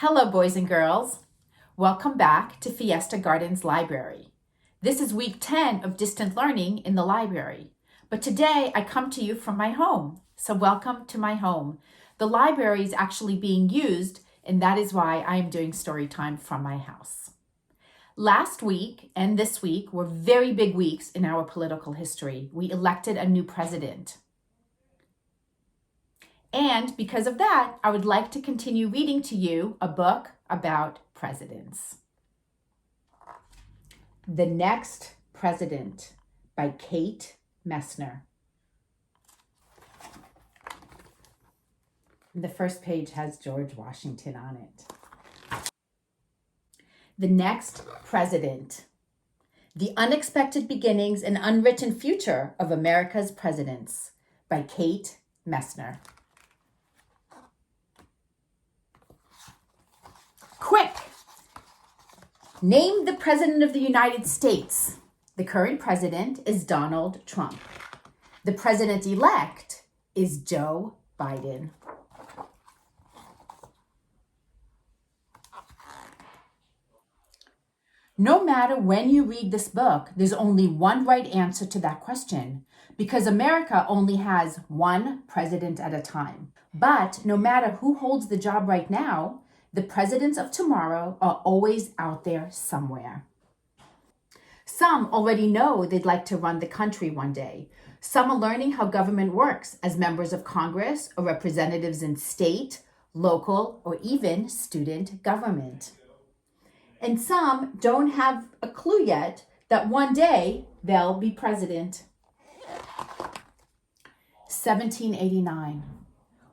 Hello, boys and girls. Welcome back to Fiesta Gardens Library. This is week 10 of distant learning in the library. But today I come to you from my home. So welcome to my home. The library is actually being used, and that is why I am doing story time from my house. Last week and this week were very big weeks in our political history. We elected a new president. And because of that, I would like to continue reading to you a book about presidents. The Next President by Kate Messner. The first page has George Washington on it. The Next President. The Unexpected Beginnings and Unwritten Future of America's Presidents by Kate Messner. Quick! Name the President of the United States. The current president is Donald Trump. The president-elect is Joe Biden. No matter when you read this book, there's only one right answer to that question, because America only has one president at a time. But no matter who holds the job right now, the presidents of tomorrow are always out there somewhere. Some already know they'd like to run the country one day. Some are learning how government works as members of Congress or representatives in state, local, or even student government. And some don't have a clue yet that one day they'll be president. 1789.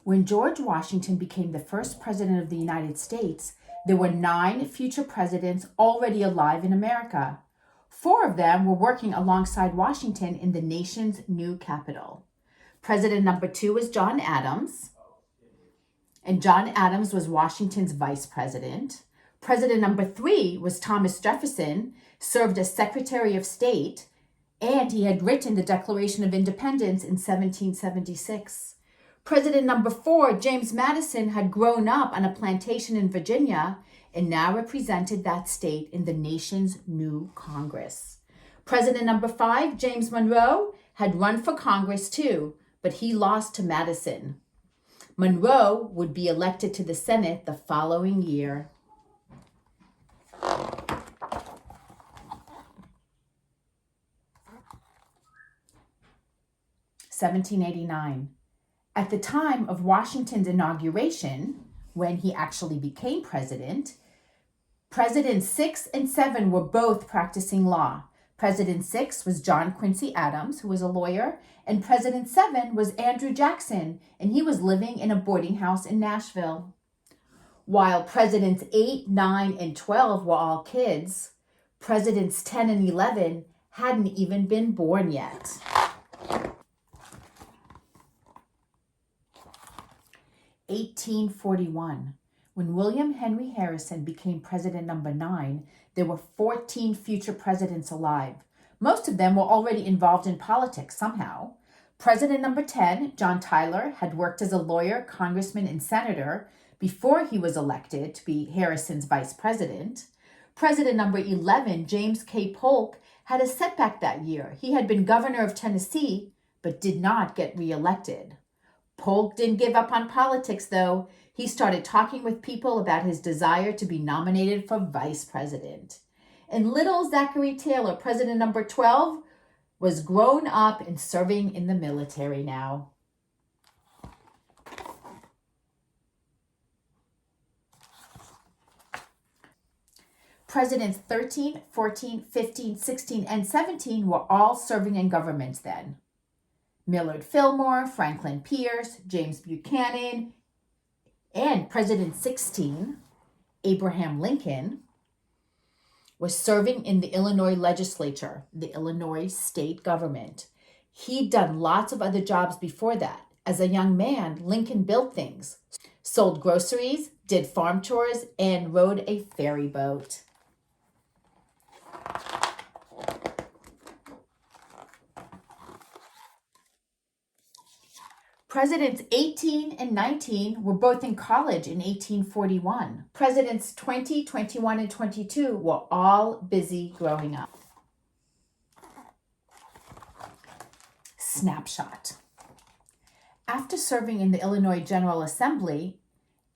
When George Washington became the first president of the United States, there were 9 future presidents already alive in America. 4 of them were working alongside Washington in the nation's new capital. President number 2 was John Adams, and John Adams was Washington's vice president. President number 3 was Thomas Jefferson, served as Secretary of State, and he had written the Declaration of Independence in 1776. President number 4, James Madison, had grown up on a plantation in Virginia and now represented that state in the nation's new Congress. President number 5, James Monroe, had run for Congress too, but he lost to Madison. Monroe would be elected to the Senate the following year. (1789). At the time of Washington's inauguration, when he actually became president, Presidents 6 and 7 were both practicing law. President 6 was John Quincy Adams, who was a lawyer, and President 7 was Andrew Jackson, and he was living in a boarding house in Nashville. While Presidents 8, 9, and 12 were all kids, Presidents 10 and 11 hadn't even been born yet. 1841. When William Henry Harrison became president number 9, there were 14 future presidents alive. Most of them were already involved in politics somehow. President number 10, John Tyler, had worked as a lawyer, congressman, and senator before he was elected to be Harrison's vice president. President number 11, James K. Polk, had a setback that year. He had been governor of Tennessee, but did not get reelected. Polk didn't give up on politics, though. He started talking with people about his desire to be nominated for vice president. And little Zachary Taylor, president number 12, was grown up and serving in the military now. Presidents 13, 14, 15, 16, and 17 were all serving in government then. Millard Fillmore, Franklin Pierce, James Buchanan, and President 16, Abraham Lincoln, was serving in the Illinois legislature, the Illinois state government. He'd done lots of other jobs before that. As a young man, Lincoln built things, sold groceries, did farm chores, and rode a ferry boat. Presidents 18 and 19 were both in college in 1841. Presidents 20, 21, and 22 were all busy growing up. Snapshot. After serving in the Illinois General Assembly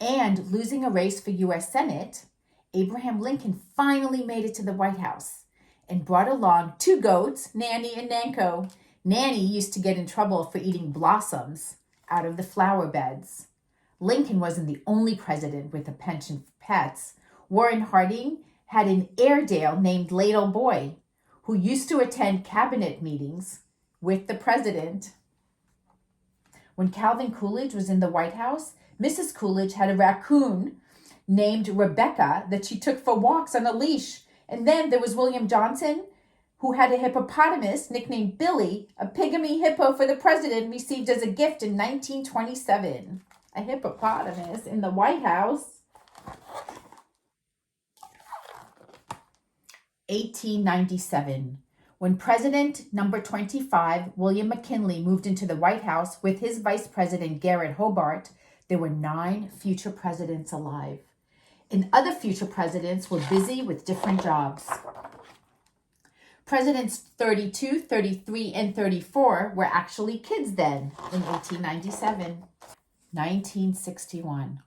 and losing a race for U.S. Senate, Abraham Lincoln finally made it to the White House and brought along two goats, Nanny and Nanko. Nanny used to get in trouble for eating blossoms out of the flower beds. Lincoln wasn't the only president with a penchant for pets. Warren Harding had an Airedale named Ladle Boy, who used to attend cabinet meetings with the president. When Calvin Coolidge was in the White House, Mrs. Coolidge had a raccoon named Rebecca that she took for walks on a leash. And then there was William Johnson, who had a hippopotamus nicknamed Billy, a pygmy hippo for the president, received as a gift in 1927. A hippopotamus in the White House. 1897. When President number 25, William McKinley, moved into the White House with his Vice President Garrett Hobart, there were 9 future presidents alive. And other future presidents were busy with different jobs. Presidents 32, 33, and 34 were actually kids then in 1897. 1961.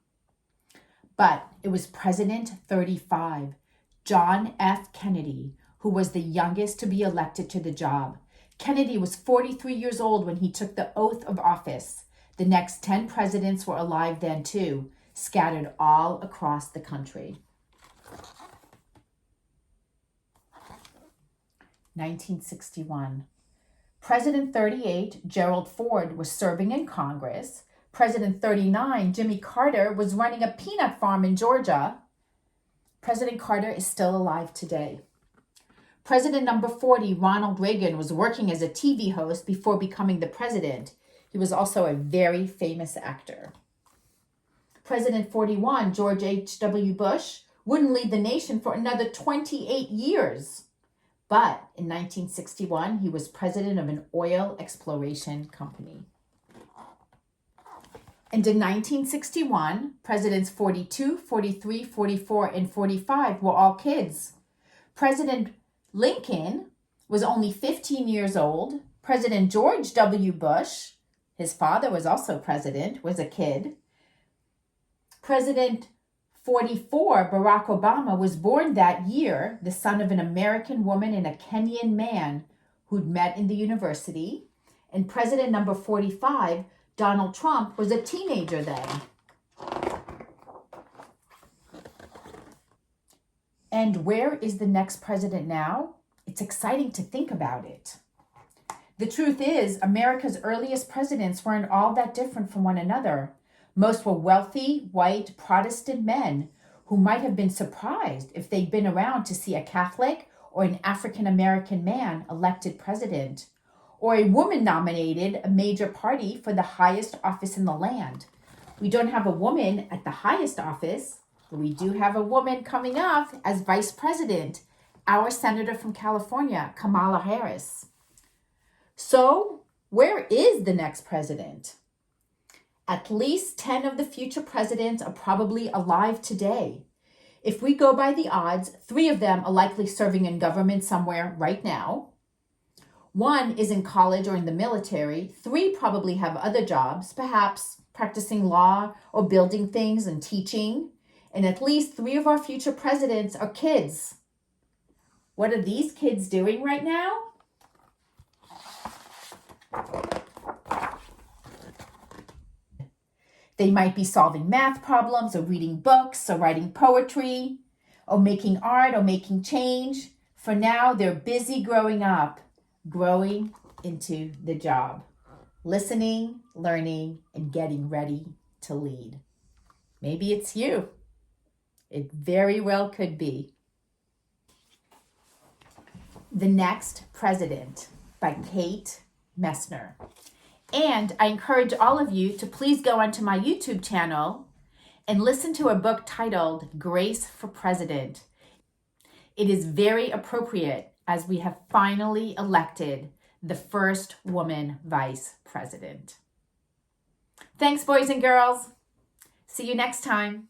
But it was President 35, John F. Kennedy, who was the youngest to be elected to the job. Kennedy was 43 years old when he took the oath of office. The next 10 presidents were alive then too, scattered all across the country. 1961. President 38, Gerald Ford, was serving in Congress. President 39, Jimmy Carter, was running a peanut farm in Georgia. President Carter is still alive today. President number 40, Ronald Reagan, was working as a TV host before becoming the president. He was also a very famous actor. President 41, George H.W. Bush, wouldn't lead the nation for another 28 years. But in 1961, he was president of an oil exploration company. And in 1961, Presidents 42, 43, 44, and 45 were all kids. President Lincoln was only 15 years old. President George W. Bush, his father was also president, was a kid. President 44, Barack Obama, was born that year, the son of an American woman and a Kenyan man who'd met in the university. And President number 45, Donald Trump, was a teenager then. And where is the next president now? It's exciting to think about it. The truth is, America's earliest presidents weren't all that different from one another. Most were wealthy, white, Protestant men who might have been surprised if they'd been around to see a Catholic or an African-American man elected president, or a woman nominated a major party for the highest office in the land. We don't have a woman at the highest office, but we do have a woman coming up as vice president, our senator from California, Kamala Harris. So, where is the next president? At least 10 of the future presidents are probably alive today. If we go by the odds, 3 of them are likely serving in government somewhere right now. 1 is in college or in the military. 3 probably have other jobs, perhaps practicing law or building things and teaching. And at least 3 of our future presidents are kids. What are these kids doing right now? They might be solving math problems or reading books or writing poetry or making art or making change. For now, they're busy growing up, growing into the job, listening, learning, and getting ready to lead. Maybe it's you. It very well could be. The Next President by Kate Messner. And I encourage all of you to please go onto my YouTube channel and listen to a book titled Grace for President. It is very appropriate as we have finally elected the first woman vice president. Thanks, boys and girls. See you next time.